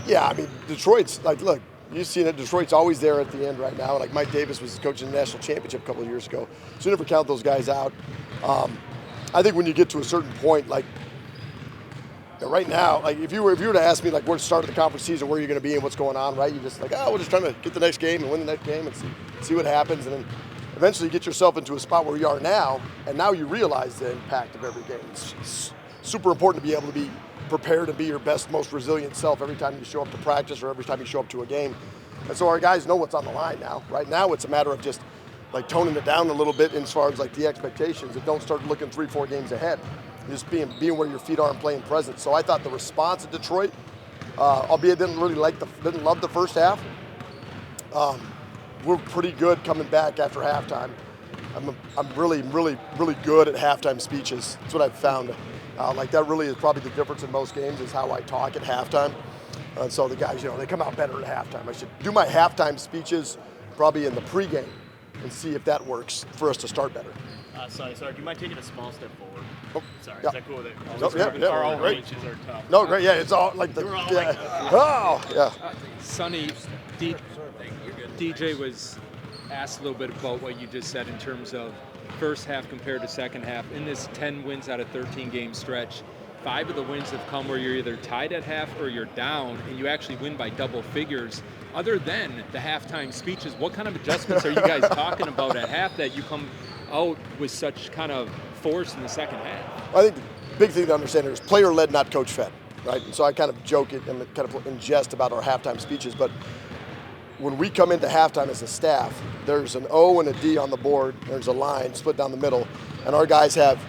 Yeah, I mean, Detroit's, like, look, you've seen it. Detroit's always there at the end right now. Like, Mike Davis was coaching the national championship a couple of years ago. So you never count those guys out. I think when you get to a certain point, like, right now, like, if you were to ask me, like, where to start of the conference season, where you're going to be and what's going on, right? You're just like, we're just trying to get the next game and win the next game and see what happens. And then eventually you get yourself into a spot where you are now, and now you realize the impact of every game. It's super important to be able to be prepared and be your best, most resilient self every time you show up to practice or every time you show up to a game. And so our guys know what's on the line now. Right now it's a matter of just like toning it down a little bit as far as like the expectations, and don't start looking 3-4 games ahead. Just being where your feet are and playing present. So I thought the response at Detroit, albeit didn't love the first half. We're pretty good coming back after halftime. I'm really good at halftime speeches. That's what I've found. Like, that really is probably the difference in most games, is how I talk at halftime. And so the guys, they come out better at halftime. I should do my halftime speeches probably in the pregame and see if that works for us to start better. Sorry. Do you mind taking a small step forward? Oh, sorry, yeah. Is that cool? Our all great. ranges are tough. No, great. Yeah, it's all like the. Like Sonny, DJ was asked a little bit about what you just said in terms of first half compared to second half. In this 10 wins out of 13 game stretch, 5 of the wins have come where you're either tied at half or you're down, and you actually win by double figures. Other than the halftime speeches, what kind of adjustments are you guys talking about at half that you come out with such kind of force in the second half? I think the big thing to understand here is player-led, not coach-fed, right? And so I kind of joke it and kind of in jest about our halftime speeches, but when we come into halftime as a staff, there's an O and a D on the board. There's a line split down the middle, and our guys have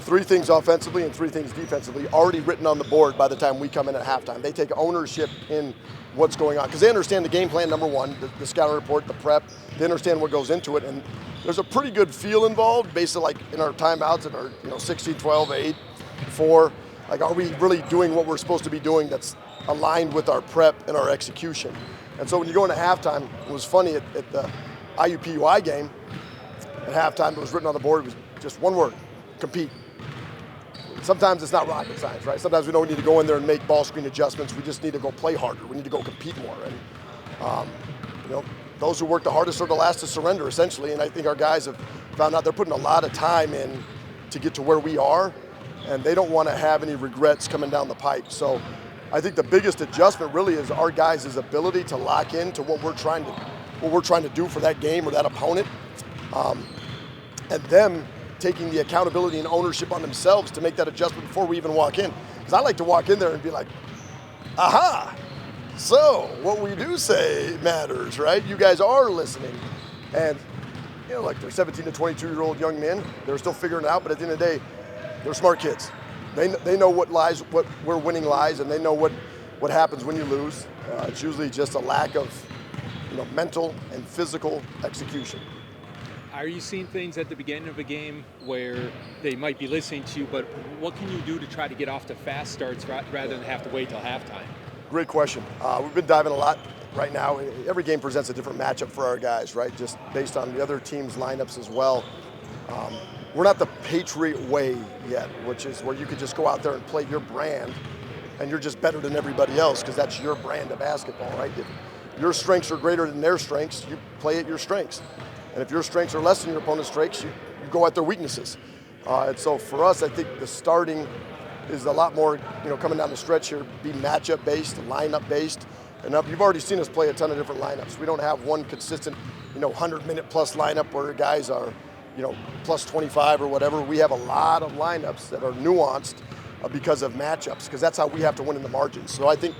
3 things offensively and 3 things defensively already written on the board by the time we come in at halftime. They take ownership in what's going on because they understand the game plan, number one, the scouting report, the prep. They understand what goes into it, and there's a pretty good feel involved based on, like, in our timeouts and our 16, 12, 8, 4. Like, are we really doing what we're supposed to be doing that's aligned with our prep and our execution? And so when you go into halftime, it was funny at the IUPUI game, at halftime it was written on the board, it was just one word: compete. Sometimes it's not rocket science, right? Sometimes we don't need to go in there and make ball screen adjustments. We just need to go play harder. We need to go compete more. And those who work the hardest are the last to surrender, essentially. And I think our guys have found out they're putting a lot of time in to get to where we are, and they don't want to have any regrets coming down the pipe. So I think the biggest adjustment really is our guys' ability to lock into what we're trying to do for that game or that opponent, and them taking the accountability and ownership on themselves to make that adjustment before we even walk in. Because I like to walk in there and be like, aha, so what we do say matters, right? You guys are listening. And, like, they're 17 to 22-year-old young men. They're still figuring it out, but at the end of the day, they're smart kids. They know what where winning lies, and they know what happens when you lose. It's usually just a lack of mental and physical execution. Are you seeing things at the beginning of a game where they might be listening to you, but what can you do to try to get off to fast starts rather than have to wait till halftime? Great question. We've been diving a lot right now. Every game presents a different matchup for our guys, right? Just based on the other team's lineups as well. We're not the Patriot way yet, which is where you could just go out there and play your brand and you're just better than everybody else because that's your brand of basketball, right? If your strengths are greater than their strengths, you play at your strengths. And if your strengths are less than your opponent's strengths, you go at their weaknesses. And so for us, I think the starting is a lot more, coming down the stretch here, be matchup based, lineup based. And you've already seen us play a ton of different lineups. We don't have one consistent, 100-minute plus lineup where guys are, plus 25 or whatever. We have a lot of lineups that are nuanced because of matchups, because that's how we have to win in the margins. So I think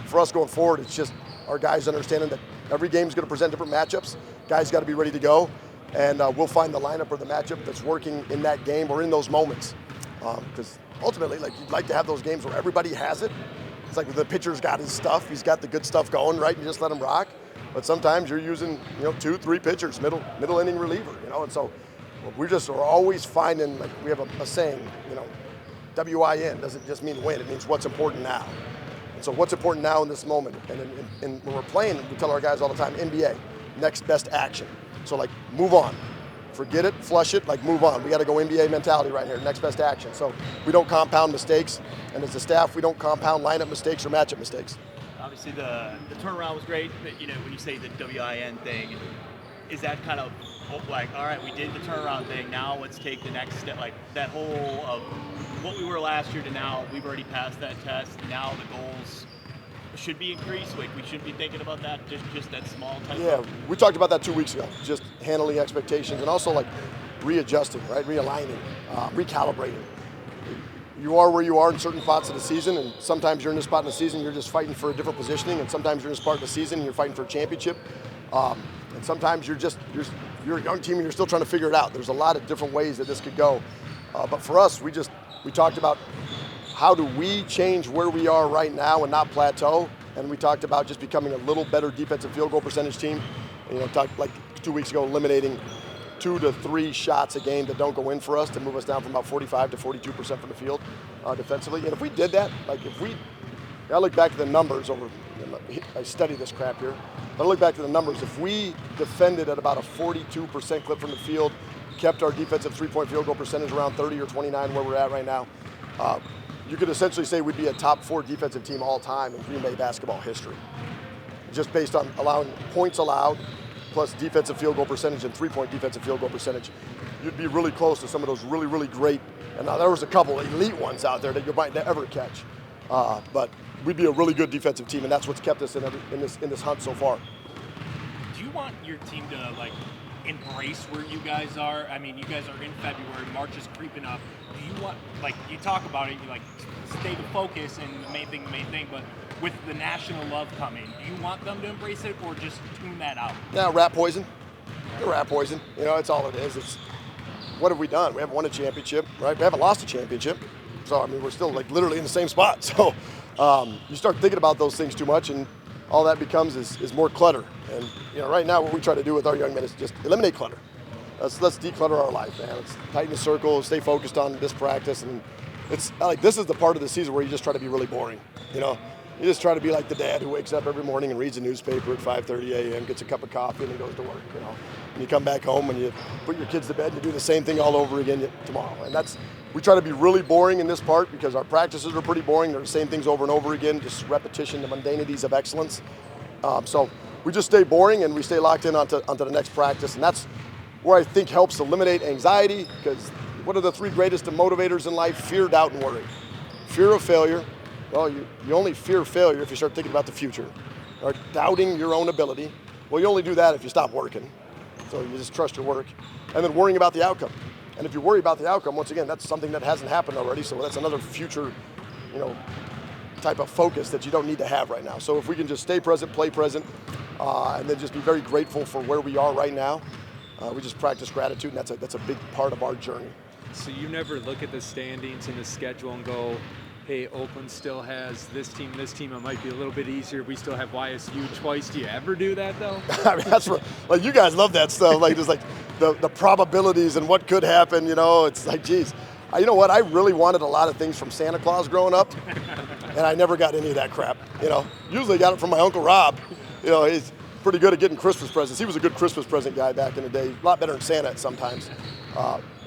for us going forward, it's just our guys understanding that every game is going to present different matchups. Guys got to be ready to go, and we'll find the lineup or the matchup that's working in that game or in those moments. Because ultimately, you'd like to have those games where everybody has it. It's like the pitcher's got his stuff, he's got the good stuff going, right? You just let him rock. But sometimes you're using, 2, 3 pitchers, middle inning reliever, and so we just are always finding, we have a saying, WIN doesn't just mean win, it means what's important now. And so what's important now in this moment? And when we're playing, we tell our guys all the time, NBA, next best action. So move on. Forget it, flush it, move on. We got to go NBA mentality right here, next best action. So we don't compound mistakes, and as a staff, we don't compound lineup mistakes or matchup mistakes. Obviously, the turnaround was great. But, when you say the WIN thing, is that kind of like, all right, we did the turnaround thing. Now let's take the next step. Like that whole of what we were last year to now, we've already passed that test. Now the goals should be increased. Like we shouldn't be thinking about that. Just that small type. Yeah, we talked about that 2 weeks ago. Just handling expectations and also like readjusting, right? Realigning, recalibrating. You are where you are in certain spots of the season, and sometimes you're in this spot in the season, you're just fighting for a different positioning, and sometimes you're in this part of the season, and you're fighting for a championship. And sometimes you're a young team and you're still trying to figure it out. There's a lot of different ways that this could go. But for us, we talked about how do we change where we are right now and not plateau. And we talked about just becoming a little better defensive field goal percentage team. Talked like 2 weeks ago, eliminating 2 to 3 shots a game that don't go in for us to move us down from about 45 to 42% from the field defensively. And if we did that, I look back at the numbers I study this crap here. But I look back to the numbers. If we defended at about a 42% clip from the field, kept our defensive three-point field goal percentage around 30 or 29 where we're at right now, you could essentially say we'd be a top 4 defensive team all time in Green Bay basketball history. Just based on allowing points allowed, plus defensive field goal percentage and three-point defensive field goal percentage. You'd be really close to some of those really, really great, and now there was a couple elite ones out there that you might never catch. But we'd be a really good defensive team, and that's what's kept us in this hunt so far. Do you want your team to embrace where you guys are? I mean, you guys are in February, March is creeping up. Do you want, you talk about it, you stay the focus and the main thing, but with the national love coming, do you want them to embrace it or just tune that out? Yeah, rat poison. The rat poison. It's all it is. It's what have we done? We haven't won a championship, right? We haven't lost a championship. So, we're still literally in the same spot. So you start thinking about those things too much, and all that becomes is more clutter. And right now what we try to do with our young men is just eliminate clutter. Let's declutter our life, man. Let's tighten the circle, stay focused on this practice. And it's this is the part of the season where you just try to be really boring. You just try to be like the dad who wakes up every morning and reads a newspaper at 5:30 a.m., gets a cup of coffee, and he goes to work. And you come back home and you put your kids to bed and you do the same thing all over again tomorrow. And we try to be really boring in this part because our practices are pretty boring. They're the same things over and over again, just repetition, the mundanities of excellence. So we just stay boring and we stay locked in onto the next practice. And that's where I think helps eliminate anxiety, because what are the 3 greatest motivators in life? Fear, doubt, and worry. Fear of failure. Well, you only fear failure if you start thinking about the future, or doubting your own ability. Well, you only do that if you stop working. So you just trust your work. And then worrying about the outcome. And if you worry about the outcome, once again, that's something that hasn't happened already. So that's another future, type of focus that you don't need to have right now. So if we can just stay present, play present, and then just be very grateful for where we are right now, we just practice gratitude, and that's a big part of our journey. So you never look at the standings and the schedule and go, hey, Oakland still has this team, it might be a little bit easier. We still have YSU twice. Do you ever do that, though? That's you guys love that stuff. Just the probabilities and what could happen, it's geez. You know what? I really wanted a lot of things from Santa Claus growing up, and I never got any of that crap. Usually got it from my Uncle Rob. He's pretty good at getting Christmas presents. He was a good Christmas present guy back in the day, a lot better than Santa sometimes.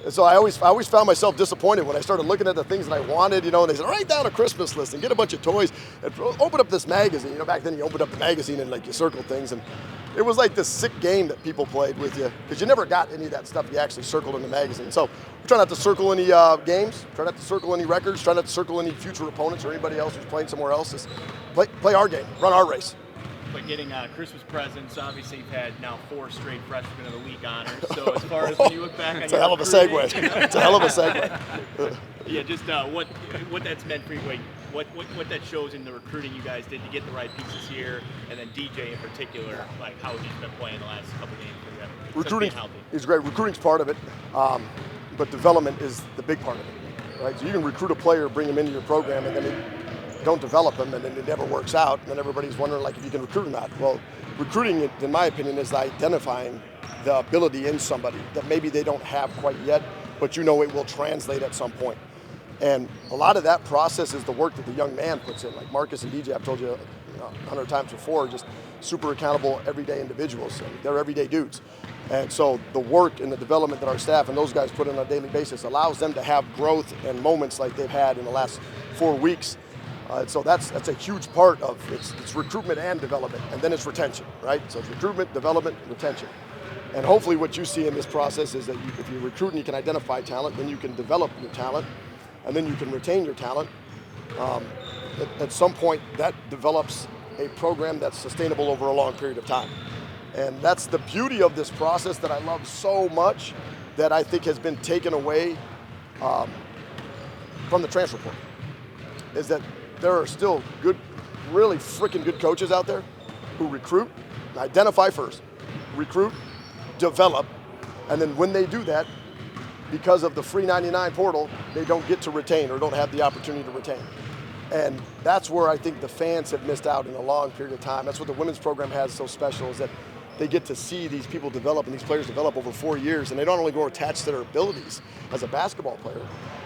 And so I always found myself disappointed when I started looking at the things that I wanted, and they said, write down a Christmas list and get a bunch of toys and open up this magazine. Back then you opened up the magazine and you circle things, and it was like this sick game that people played with you because you never got any of that stuff you actually circled in the magazine. So we try not to circle any games, try not to circle any records, try not to circle any future opponents or anybody else who's playing somewhere else. Just play our game, run our race. But getting Christmas presents, obviously you've had now 4 straight Freshman of the Week honors. So as far as when you look back on it's a hell of a segue. It's a hell of a segue. Yeah, just what that's meant for you, what that shows in the recruiting you guys did to get the right pieces here, and then DJ in particular, how he's been playing the last couple games for you. Recruiting is great. Recruiting's part of it, but development is the big part of it. Right? So you can recruit a player, bring him into your program, and then don't develop them, and then it never works out, and then everybody's wondering if you can recruit or not. Well, recruiting, in my opinion, is identifying the ability in somebody that maybe they don't have quite yet, but it will translate at some point. And a lot of that process is the work that the young man puts in. Like Marcus and DJ, I've told you 100 times before, just super accountable, everyday individuals. And they're everyday dudes. And so the work and the development that our staff and those guys put in on a daily basis allows them to have growth and moments like they've had in the last 4 weeks. So that's a huge part of it's recruitment and development, and then it's retention, right? So it's recruitment, development, retention. And hopefully what you see in this process is that if you recruit and you can identify talent, then you can develop your talent, and then you can retain your talent. At some point, that develops a program that's sustainable over a long period of time. And that's the beauty of this process that I love so much, that I think has been taken away from the transfer portal, is that there are still good, really freaking good coaches out there who recruit, identify first, recruit, develop, and then when they do that, because of the free 99 portal, they don't get to retain or don't have the opportunity to retain. And that's where I think the fans have missed out in a long period of time. That's what the women's program has so special, is that they get to see these people develop and these players develop over 4 years, and they don't only grow attached to their abilities as a basketball player,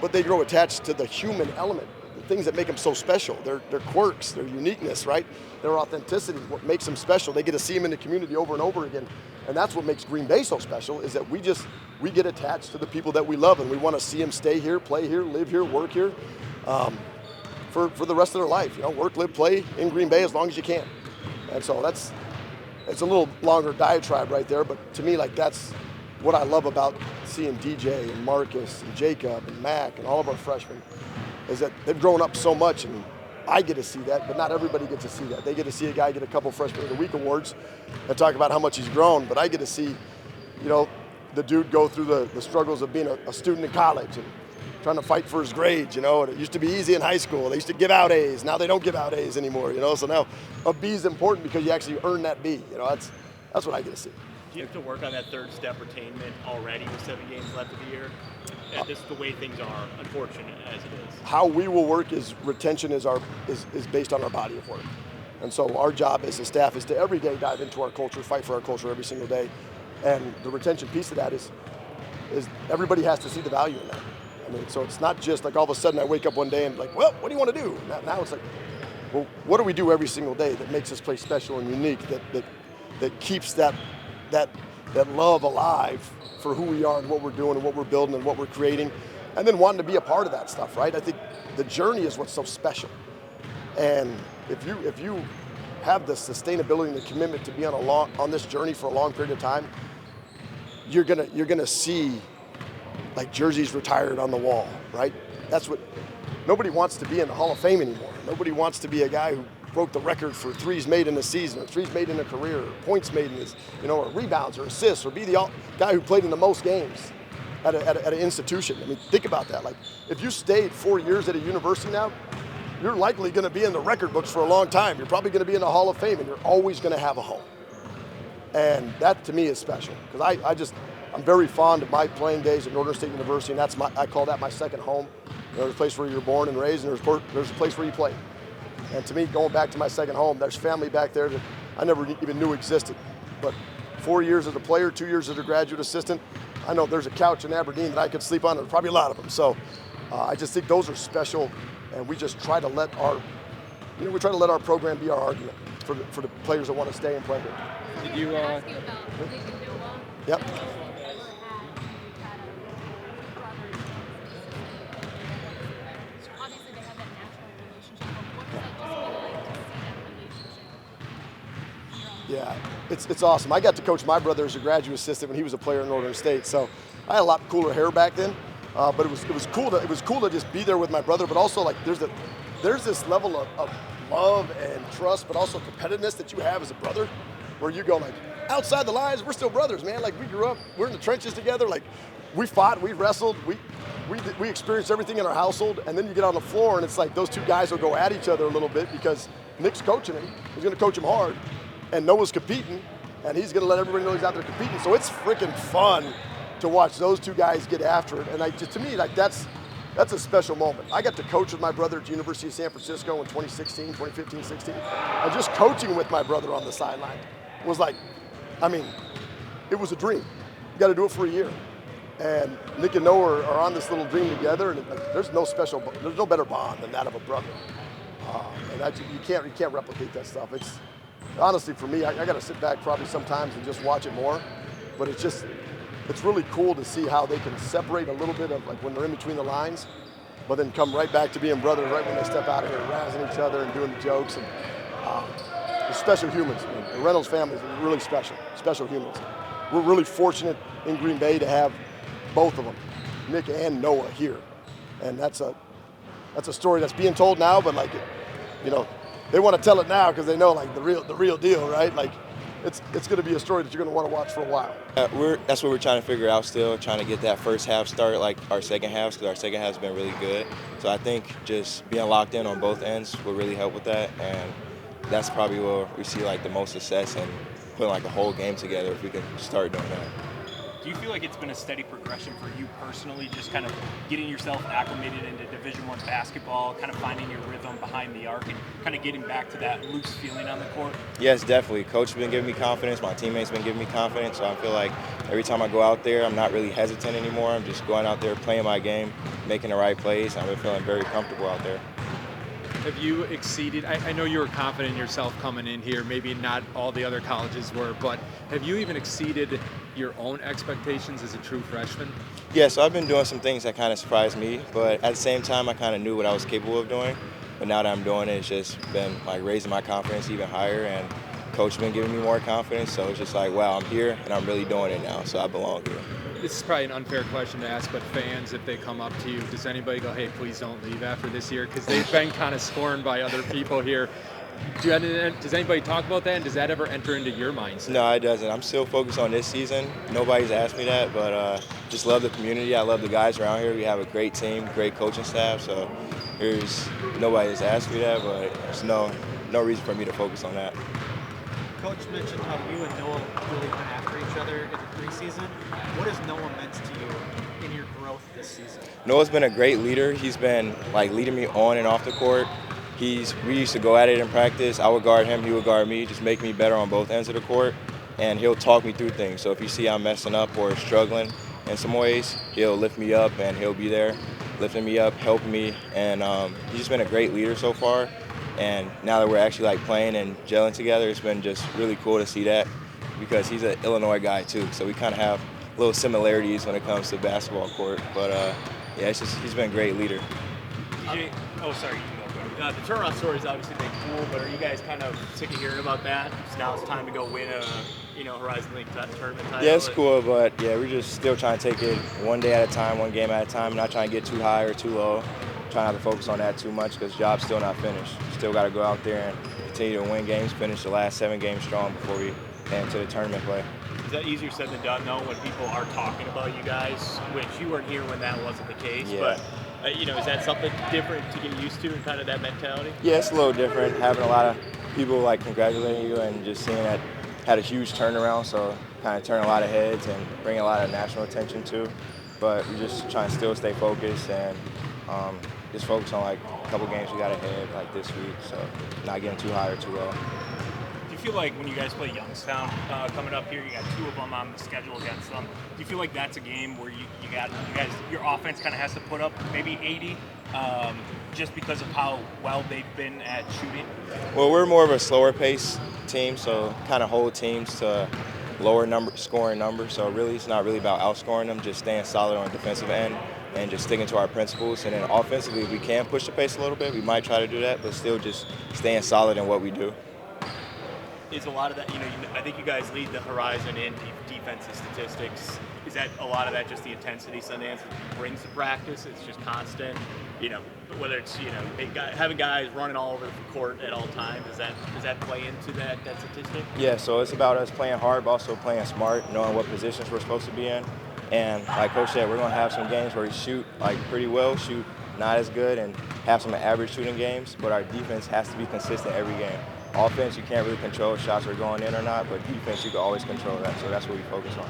but they grow attached to the human element, the things that make them so special, their quirks, their uniqueness, right? Their authenticity, what makes them special. They get to see them in the community over and over again. And that's what makes Green Bay so special, is that we get attached to the people that we love, and we want to see them stay here, play here, live here, work here, for the rest of their life. You know, work, live, play in Green Bay as long as you can. And so it's a little longer diatribe right there, but to me, like, that's what I love about seeing DJ and Marcus and Jacob and Mac and all of our freshmen, is that they've grown up so much, and I get to see that, but not everybody gets to see that. They get to see a guy get a couple Freshman of the Week awards and talk about how much he's grown, but I get to see, you know, the dude go through the struggles of being a student in college and trying to fight for his grades, you know. And it used to be easy in high school. They used to give out A's. Now they don't give out A's anymore, you know. So now a B is important because you actually earn that B. You know, that's what I get to see. Do you have to work on that third step, retainment, already with 7 games left of the year? And just the way things are, unfortunate as it is. How we will work is retention is based on our body of work. And so our job as a staff is to every day dive into our culture, fight for our culture every single day. And the retention piece of that is everybody has to see the value in that. I mean, so it's not just like all of a sudden I wake up one day and like, well, what do you want to do? Now it's like, well, what do we do every single day that makes this place special and unique, that keeps that love alive for who we are and what we're doing and what we're building and what we're creating, and then wanting to be a part of that stuff, right? I think the journey is what's so special. And if you have the sustainability and the commitment to be on this journey for a long period of time, you're gonna see like jerseys retired on the wall, right? That's what nobody wants to be in the Hall of Fame anymore. Nobody wants to be a guy who broke the record for threes made in a season, or threes made in a career, or points made in his, you know, or rebounds or assists, or be the guy who played in the most games at an institution. I mean, think about that. Like, if you stayed 4 years at a university now, you're likely going to be in the record books for a long time. You're probably going to be in the Hall of Fame, and you're always going to have a home. And that to me is special, because I'm very fond of my playing days at Northern State University, and I call that my second home. You know, there's a place where you're born and raised, and there's a place where you play. And to me, going back to my second home, there's family back there that I never even knew existed. But 4 years as a player, 2 years as a graduate assistant, I know there's a couch in Aberdeen that I could sleep on, and probably a lot of them. So I just think those are special, and we just try to let our program be our argument for the players that want to stay and play here. Did you? Ask you about Nick and Noah. Yep. Obviously, they have that natural relationship. But what does that just feel like to see that relationship? Yeah, it's awesome. I got to coach my brother as a graduate assistant when he was a player at Northern State, so I had a lot cooler hair back then. But it was cool to just be there with my brother. But also, like, there's this level of love and trust, but also competitiveness that you have as a brother, where you go, like, outside the lines, we're still brothers, man. Like, we grew up, we're in the trenches together. Like, we fought, we wrestled, we experienced everything in our household, and then you get on the floor, and it's like those two guys will go at each other a little bit because Nick's coaching him. He's going to coach him hard, and Noah's competing, and he's going to let everybody know he's out there competing. So it's freaking fun to watch those two guys get after it. And to me, like, that's a special moment. I got to coach with my brother at the University of San Francisco in 2015, 16. And just coaching with my brother on the sideline was like, I mean, it was a dream. You got to do it for a year. And Nick and Noah are on this little dream together, and there's no better bond than that of a brother. And you can't replicate that stuff. It's honestly, for me, I got to sit back probably sometimes and just watch it more. But it's really cool to see how they can separate a little bit of, like, when they're in between the lines, but then come right back to being brothers right when they step out of here, razzing each other and doing the jokes. And they're special humans. I mean, the Reynolds family is really special humans. We're really fortunate in Green Bay to have both of them, Nick and Noah, here. And that's a story that's being told now, but like, you know, they want to tell it now because they know like the real deal, right? Like, it's going to be a story that you're going to want to watch for a while. That's what we're trying to figure out still, trying to get that first half start like our second half, because our second half's been really good. So I think just being locked in on both ends will really help with that, and that's probably where we see like the most success in putting like a whole game together if we can start doing that. Do you feel like it's been a steady progression for you personally, just kind of getting yourself acclimated into Division I basketball, kind of finding your rhythm behind the arc, and kind of getting back to that loose feeling on the court? Yes, definitely. Coach has been giving me confidence. My teammates been giving me confidence. So I feel like every time I go out there, I'm not really hesitant anymore. I'm just going out there, playing my game, making the right plays. I've been feeling very comfortable out there. Have you exceeded, I know you were confident in yourself coming in here, maybe not all the other colleges were, but have you even exceeded your own expectations as a true freshman? Yeah, so I've been doing some things that kind of surprised me, but at the same time, I kind of knew what I was capable of doing. But now that I'm doing it, it's just been like raising my confidence even higher, and Coach has been giving me more confidence. So it's just like, wow, I'm here and I'm really doing it now, so I belong here. This is probably an unfair question to ask, but fans, if they come up to you, does anybody go, hey, please don't leave after this year? Because they've been kind of scorned by other people here. Does anybody talk about that, and does that ever enter into your mindset? No, it doesn't. I'm still focused on this season. Nobody's asked me that, but just love the community. I love the guys around here. We have a great team, great coaching staff, so nobody's asked me that, but there's no reason for me to focus on that. Coach mentioned how you and Noah really went after each other in the preseason. What has Noah meant to you in your growth this season? Noah's been a great leader. He's been like leading me on and off the court. We used to go at it in practice. I would guard him, he would guard me, just make me better on both ends of the court. And he'll talk me through things. So if you see I'm messing up or struggling in some ways, he'll lift me up and he'll be there, lifting me up, helping me. And he's just been a great leader so far. And now that we're actually like playing and gelling together, it's been just really cool to see that, because he's an Illinois guy too. So we kind of have little similarities when it comes to basketball court. But yeah, he's been a great leader. DJ, oh, sorry. The turnaround story is obviously been cool, but are you guys kind of sick of hearing about that? So now it's time to go win a Horizon League tournament title. Yeah, it's cool, but yeah, we're just still trying to take it one day at a time, one game at a time. Not trying to get too high or too low. Trying not to focus on that too much, because the job's still not finished. Still got to go out there and continue to win games, finish the last 7 games strong before we head into the tournament play. Is that easier said than done, though, when people are talking about you guys, which you weren't here when that wasn't the case? Yeah. But is that something different to get used to, and kind of that mentality? Yeah, it's a little different, having a lot of people like congratulating you and just seeing that had a huge turnaround, so kind of turn a lot of heads and bring a lot of national attention too. But we're just trying to still stay focused and just focus on like a couple games we got ahead like this week, so not getting too high or too low. Do you feel like when you guys play Youngstown coming up here, you got 2 of them on the schedule against them, do you feel like that's a game where your offense kind of has to put up maybe 80 just because of how well they've been at shooting? Well, we're more of a slower pace team, so kind of hold teams to lower scoring numbers. So really, it's not really about outscoring them, just staying solid on the defensive end and just sticking to our principles. And then offensively, if we can push the pace a little bit, we might try to do that, but still just staying solid in what we do. Is a lot of that, I think you guys lead the Horizon in defensive statistics. Is that a lot of that just the intensity Sundance brings to practice? It's just constant, whether it's, having guys running all over the court at all times, does that play into that statistic? Yeah, so it's about us playing hard, but also playing smart, knowing what positions we're supposed to be in. And like Coach said, we're going to have some games where we shoot like pretty well, shoot not as good, and have some average shooting games, but our defense has to be consistent every game. Offense, you can't really control if shots are going in or not, but defense, you can always control that, so that's what we focus on.